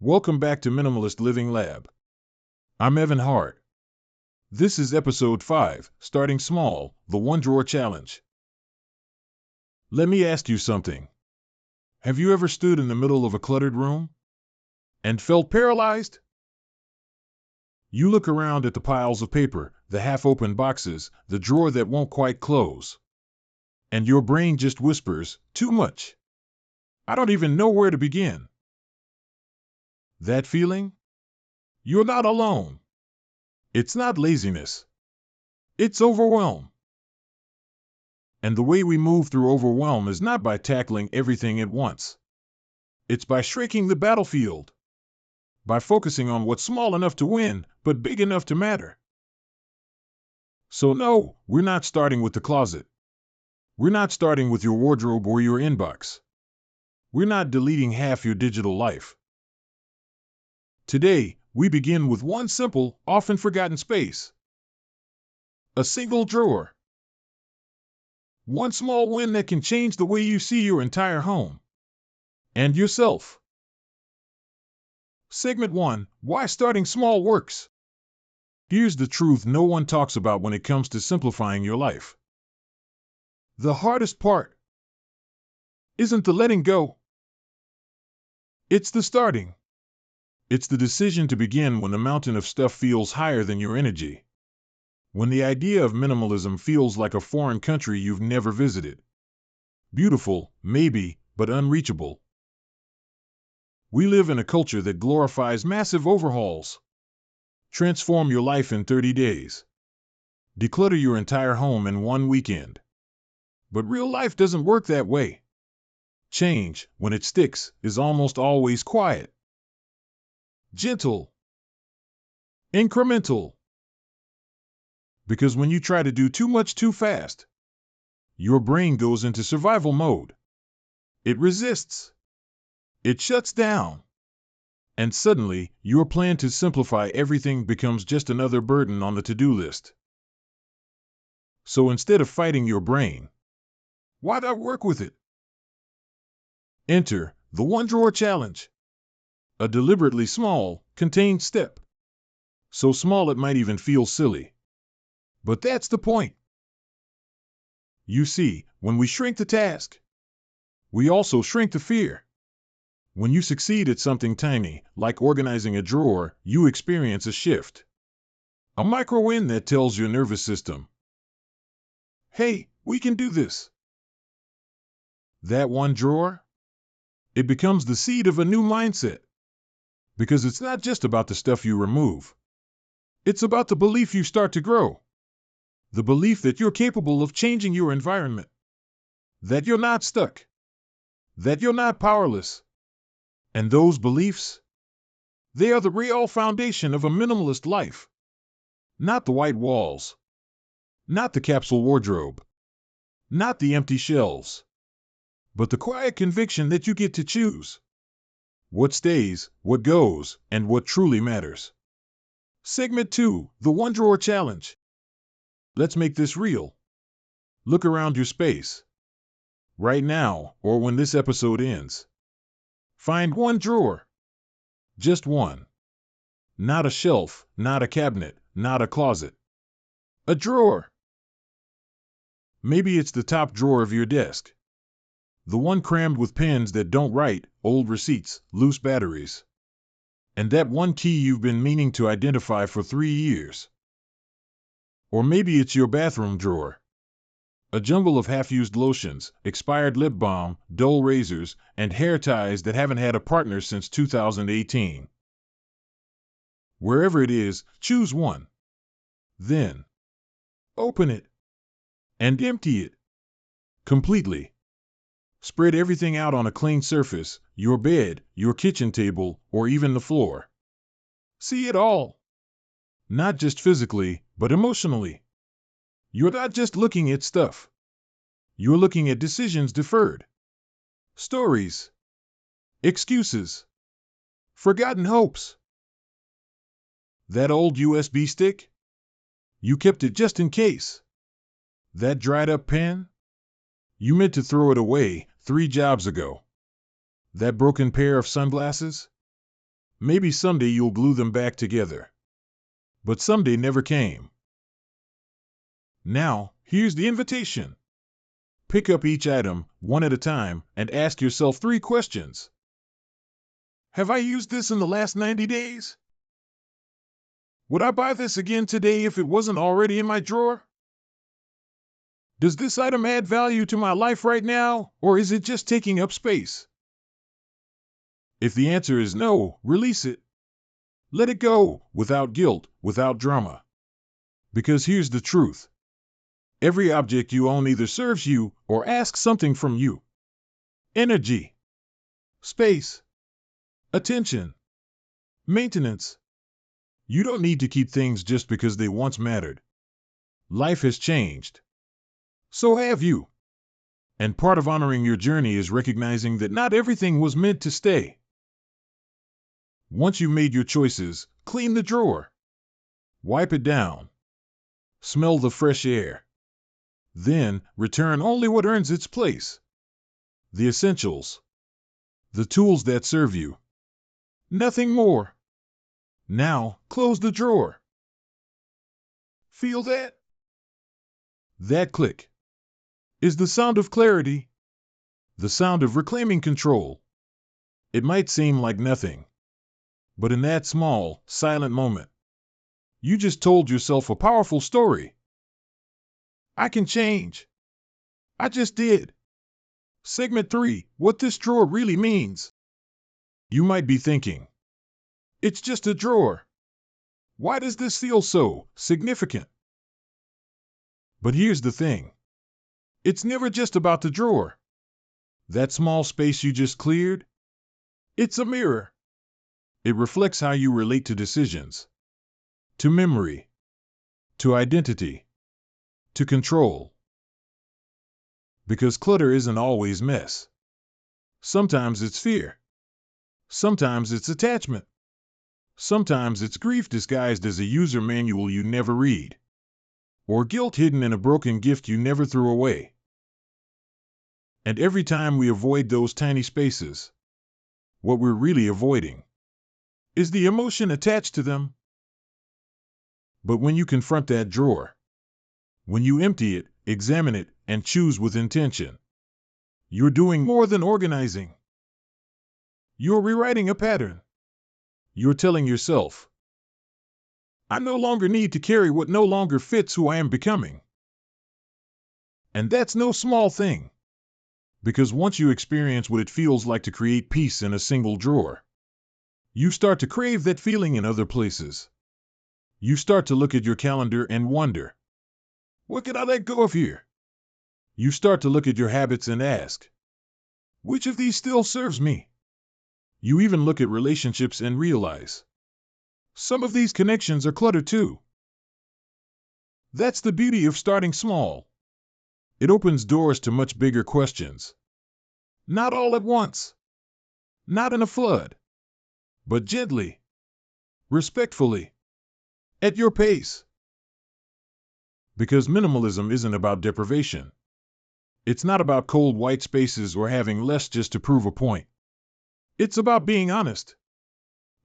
Welcome back to Minimalist Living Lab. I'm Evan Hart. This is episode 5, Starting Small, the One Drawer Challenge. Let me ask you something. Have you ever stood in the middle of a cluttered room and felt paralyzed? You look around at the piles of paper, the half-open boxes, the drawer that won't quite close. And your brain just whispers, too much. I don't even know where to begin. That feeling? You're not alone. It's not laziness. It's overwhelm. And the way we move through overwhelm is not by tackling everything at once. It's by shrinking the battlefield. By focusing on what's small enough to win, but big enough to matter. So no, we're not starting with the closet. We're not starting with your wardrobe or your inbox. We're not deleting half your digital life. Today, we begin with one simple, often forgotten space. A single drawer. One small win that can change the way you see your entire home. And yourself. Segment 1, Why Starting Small Works. Here's the truth no one talks about when it comes to simplifying your life. The hardest part isn't the letting go. It's the starting. It's the decision to begin when the mountain of stuff feels higher than your energy. When the idea of minimalism feels like a foreign country you've never visited. Beautiful, maybe, but unreachable. We live in a culture that glorifies massive overhauls. Transform your life in 30 days. Declutter your entire home in one weekend. But real life doesn't work that way. Change, when it sticks, is almost always quiet. Gentle. Incremental. Because when you try to do too much too fast, your brain goes into survival mode. It resists. It shuts down. And suddenly, your plan to simplify everything becomes just another burden on the to-do list. So instead of fighting your brain, why not work with it? Enter the One Drawer Challenge. A deliberately small, contained step. So small it might even feel silly. But that's the point. You see, when we shrink the task, we also shrink the fear. When you succeed at something tiny, like organizing a drawer, you experience a shift. A micro-win that tells your nervous system, hey, we can do this. That one drawer? It becomes the seed of a new mindset. Because it's not just about the stuff you remove. It's about the belief you start to grow. The belief that you're capable of changing your environment. That you're not stuck. That you're not powerless. And those beliefs? They are the real foundation of a minimalist life. Not the white walls. Not the capsule wardrobe. Not the empty shelves. But the quiet conviction that you get to choose. What stays, what goes, and what truly matters. Segment 2, the One Drawer Challenge. Let's make this real. Look around your space. Right now, or when this episode ends. Find one drawer. Just one. Not a shelf, not a cabinet, not a closet. A drawer. Maybe it's the top drawer of your desk. The one crammed with pens that don't write, old receipts, loose batteries. And that one key you've been meaning to identify for 3 years. Or maybe it's your bathroom drawer. A jumble of half-used lotions, expired lip balm, dull razors, and hair ties that haven't had a partner since 2018. Wherever it is, choose one. Then, open it. And empty it. Completely. Spread everything out on a clean surface, your bed, your kitchen table, or even the floor. See it all. Not just physically, but emotionally. You're not just looking at stuff. You're looking at decisions deferred. Stories. Excuses. Forgotten hopes. That old USB stick? You kept it just in case. That dried up pen? You meant to throw it away 3 jobs ago. That broken pair of sunglasses? Maybe someday you'll glue them back together. But someday never came. Now, here's the invitation. Pick up each item, one at a time, and ask yourself 3 questions. Have I used this in the last 90 days? Would I buy this again today if it wasn't already in my drawer? Does this item add value to my life right now, or is it just taking up space? If the answer is no, release it. Let it go, without guilt, without drama. Because here's the truth. Every object you own either serves you or asks something from you. Energy, space, attention, maintenance. You don't need to keep things just because they once mattered. Life has changed. So have you. And part of honoring your journey is recognizing that not everything was meant to stay. Once you've made your choices, clean the drawer. Wipe it down. Smell the fresh air. Then, return only what earns its place. The essentials. The tools that serve you. Nothing more. Now, close the drawer. Feel that? That click is the sound of clarity, the sound of reclaiming control. It might seem like nothing, but in that small, silent moment, you just told yourself a powerful story. I can change. I just did. Segment 3, what this drawer really means. You might be thinking, it's just a drawer. Why does this feel so significant? But here's the thing. It's never just about the drawer. That small space you just cleared? It's a mirror. It reflects how you relate to decisions, to memory, to identity, to control. Because clutter isn't always mess. Sometimes it's fear. Sometimes it's attachment. Sometimes it's grief disguised as a user manual you never read. Or guilt hidden in a broken gift you never threw away. And every time we avoid those tiny spaces, what we're really avoiding is the emotion attached to them. But when you confront that drawer, when you empty it, examine it, and choose with intention, you're doing more than organizing. You're rewriting a pattern. You're telling yourself, I no longer need to carry what no longer fits who I am becoming. And that's no small thing. Because once you experience what it feels like to create peace in a single drawer, you start to crave that feeling in other places. You start to look at your calendar and wonder, what could I let go of here? You start to look at your habits and ask, which of these still serves me? You even look at relationships and realize, some of these connections are clutter too. That's the beauty of starting small. It opens doors to much bigger questions. Not all at once. Not in a flood. But gently. Respectfully. At your pace. Because minimalism isn't about deprivation. It's not about cold white spaces or having less just to prove a point. It's about being honest.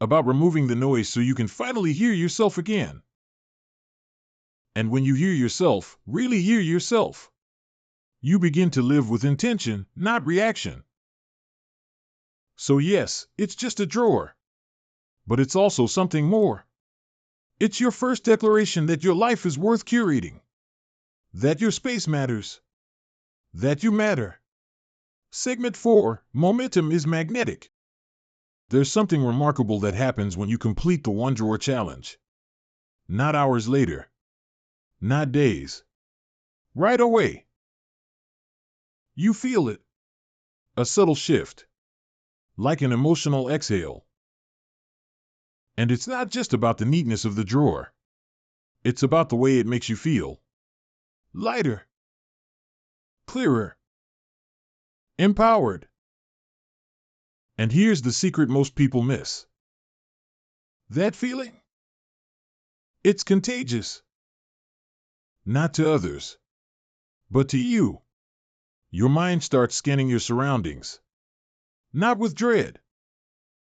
About removing the noise so you can finally hear yourself again. And when you hear yourself, really hear yourself, you begin to live with intention, not reaction. So yes, it's just a drawer. But it's also something more. It's your first declaration that your life is worth curating. That your space matters. That you matter. Segment 4, momentum is magnetic. There's something remarkable that happens when you complete the one drawer challenge. Not hours later. Not days. Right away. You feel it. A subtle shift. Like an emotional exhale. And it's not just about the neatness of the drawer. It's about the way it makes you feel. Lighter. Clearer. Empowered. And here's the secret most people miss. That feeling? It's contagious. Not to others, but to you. Your mind starts scanning your surroundings. Not with dread,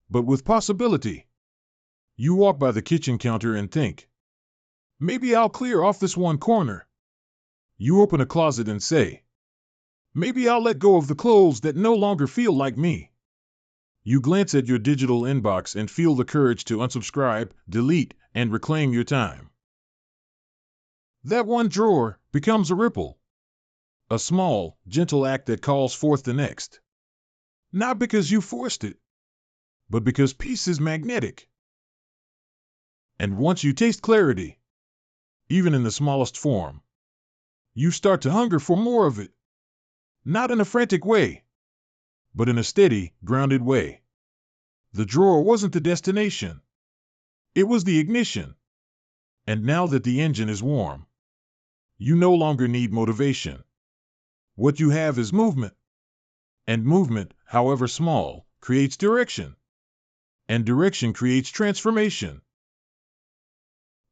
but with possibility. You walk by the kitchen counter and think, maybe I'll clear off this one corner. You open a closet and say, maybe I'll let go of the clothes that no longer feel like me. You glance at your digital inbox and feel the courage to unsubscribe, delete, and reclaim your time. That one drawer becomes a ripple. A small, gentle act that calls forth the next. Not because you forced it, but because peace is magnetic. And once you taste clarity, even in the smallest form, you start to hunger for more of it. Not in a frantic way, but in a steady, grounded way. The drawer wasn't the destination. It was the ignition. And now that the engine is warm, you no longer need motivation. What you have is movement. And movement, however small, creates direction. And direction creates transformation.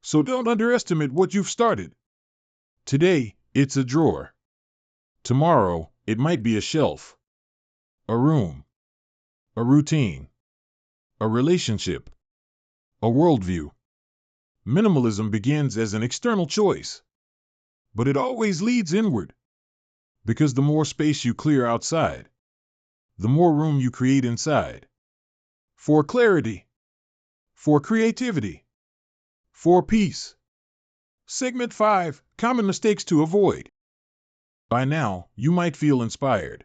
So don't underestimate what you've started. Today, it's a drawer. Tomorrow, it might be a shelf, a room, a routine, a relationship, a worldview. Minimalism begins as an external choice, but it always leads inward. Because the more space you clear outside, the more room you create inside. For clarity, for creativity, for peace. Segment 5, Common Mistakes to Avoid. By now, you might feel inspired,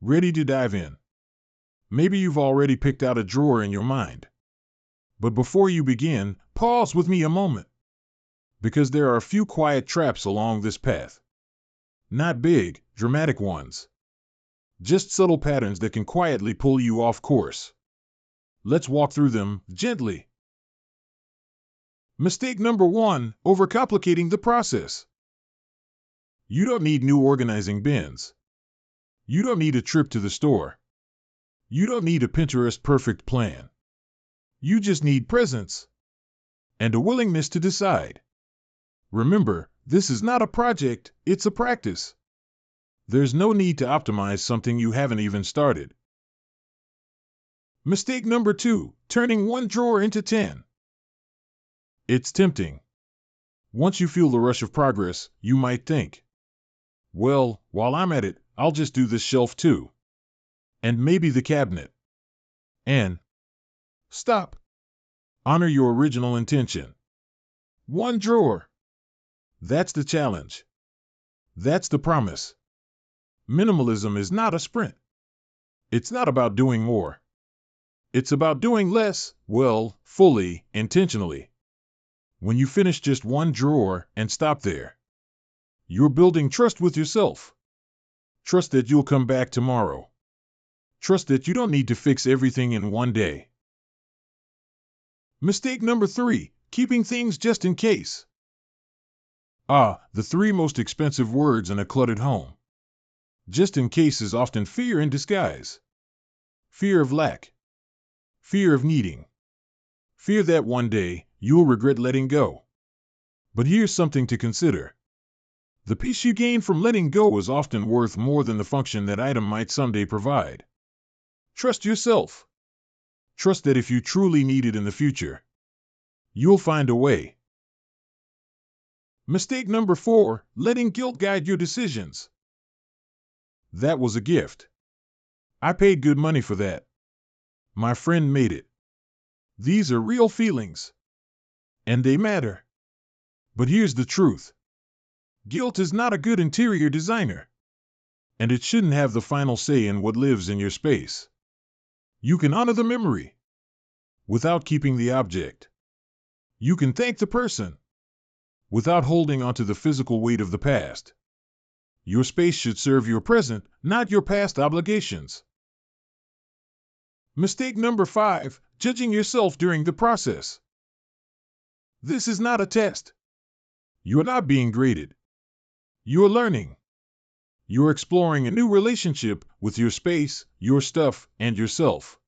ready to dive in. Maybe you've already picked out a drawer in your mind. But before you begin, pause with me a moment. Because there are a few quiet traps along this path. Not big, dramatic ones. Just subtle patterns that can quietly pull you off course. Let's walk through them gently. Mistake number 1, overcomplicating the process. You don't need new organizing bins. You don't need a trip to the store. You don't need a Pinterest perfect plan. You just need presence and a willingness to decide. Remember, this is not a project, it's a practice. There's no need to optimize something you haven't even started. Mistake number 2, turning one drawer into 10. It's tempting. Once you feel the rush of progress, you might think, well, while I'm at it, I'll just do this shelf too. And maybe the cabinet. And stop. Honor your original intention. One drawer. That's the challenge. That's the promise. Minimalism is not a sprint. It's not about doing more. It's about doing less, well, fully, intentionally. When you finish just one drawer and stop there, you're building trust with yourself. Trust that you'll come back tomorrow. Trust that you don't need to fix everything in one day. Mistake number 3, keeping things just in case. The 3 most expensive words in a cluttered home. Just in case is often fear in disguise. Fear of lack. Fear of needing. Fear that one day you'll regret letting go. But here's something to consider. The peace you gain from letting go is often worth more than the function that item might someday provide. Trust yourself. Trust that if you truly need it in the future, you'll find a way. Mistake number 4, letting guilt guide your decisions. That was a gift. I paid good money for that. My friend made it. These are real feelings. And they matter. But here's the truth. Guilt is not a good interior designer. And it shouldn't have the final say in what lives in your space. You can honor the memory without keeping the object. You can thank the person without holding onto the physical weight of the past. Your space should serve your present, not your past obligations. Mistake number 5, judging yourself during the process. This is not a test. You're not being graded. You're learning. You're exploring a new relationship with your space, your stuff, and yourself.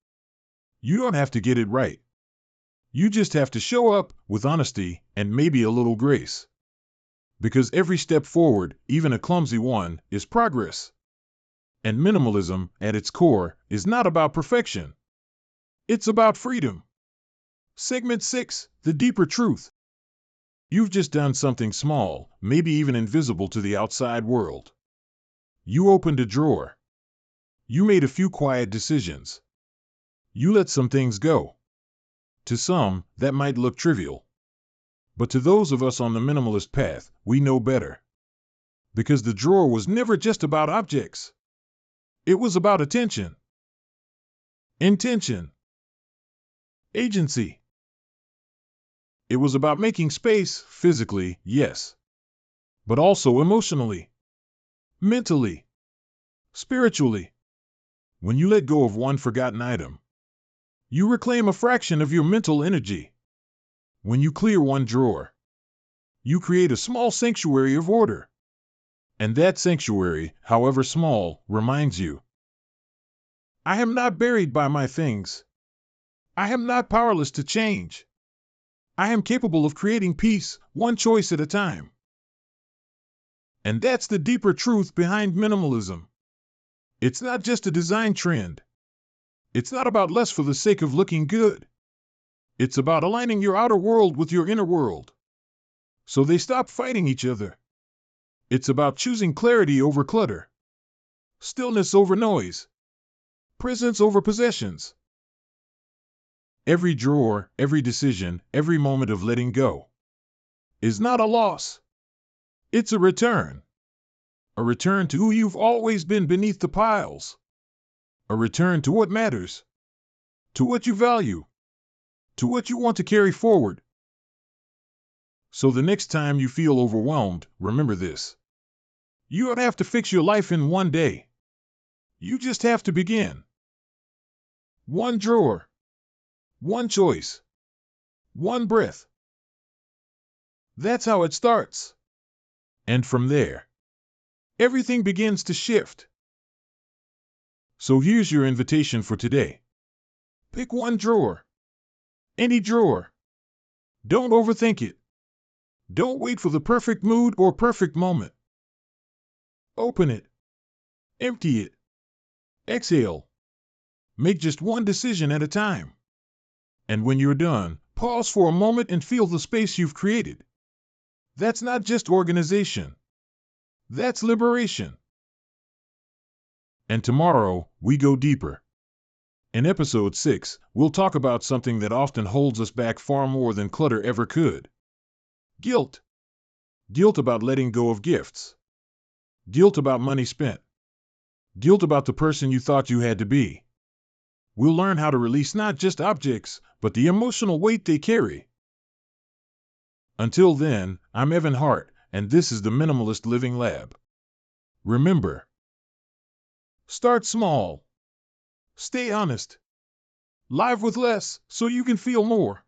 You don't have to get it right. You just have to show up with honesty and maybe a little grace. Because every step forward, even a clumsy one, is progress. And minimalism, at its core, is not about perfection. It's about freedom. Segment 6, The Deeper Truth. You've just done something small, maybe even invisible to the outside world. You opened a drawer. You made a few quiet decisions. You let some things go. To some, that might look trivial. But to those of us on the minimalist path, we know better. Because the drawer was never just about objects. It was about attention, intention, agency. It was about making space, physically, yes, but also emotionally, mentally, spiritually. When you let go of one forgotten item, you reclaim a fraction of your mental energy. When you clear one drawer, you create a small sanctuary of order. And that sanctuary, however small, reminds you, I am not buried by my things. I am not powerless to change. I am capable of creating peace, one choice at a time. And that's the deeper truth behind minimalism. It's not just a design trend. It's not about less for the sake of looking good. It's about aligning your outer world with your inner world, so they stop fighting each other. It's about choosing clarity over clutter, stillness over noise, presence over possessions. Every drawer, every decision, every moment of letting go is not a loss. It's a return. A return to who you've always been beneath the piles. A return to what matters, to what you value, to what you want to carry forward. So the next time you feel overwhelmed, remember this. You don't have to fix your life in one day. You just have to begin. One drawer, one choice, one breath. That's how it starts. And from there, everything begins to shift. So here's your invitation for today. Pick one drawer. Any drawer. Don't overthink it. Don't wait for the perfect mood or perfect moment. Open it. Empty it. Exhale. Make just one decision at a time. And when you're done, pause for a moment and feel the space you've created. That's not just organization. That's liberation. And tomorrow, we go deeper. In episode 6, we'll talk about something that often holds us back far more than clutter ever could. Guilt. Guilt about letting go of gifts. Guilt about money spent. Guilt about the person you thought you had to be. We'll learn how to release not just objects, but the emotional weight they carry. Until then, I'm Evan Hart, and this is the Minimalist Living Lab. Remember, start small. Stay honest. Live with less so you can feel more.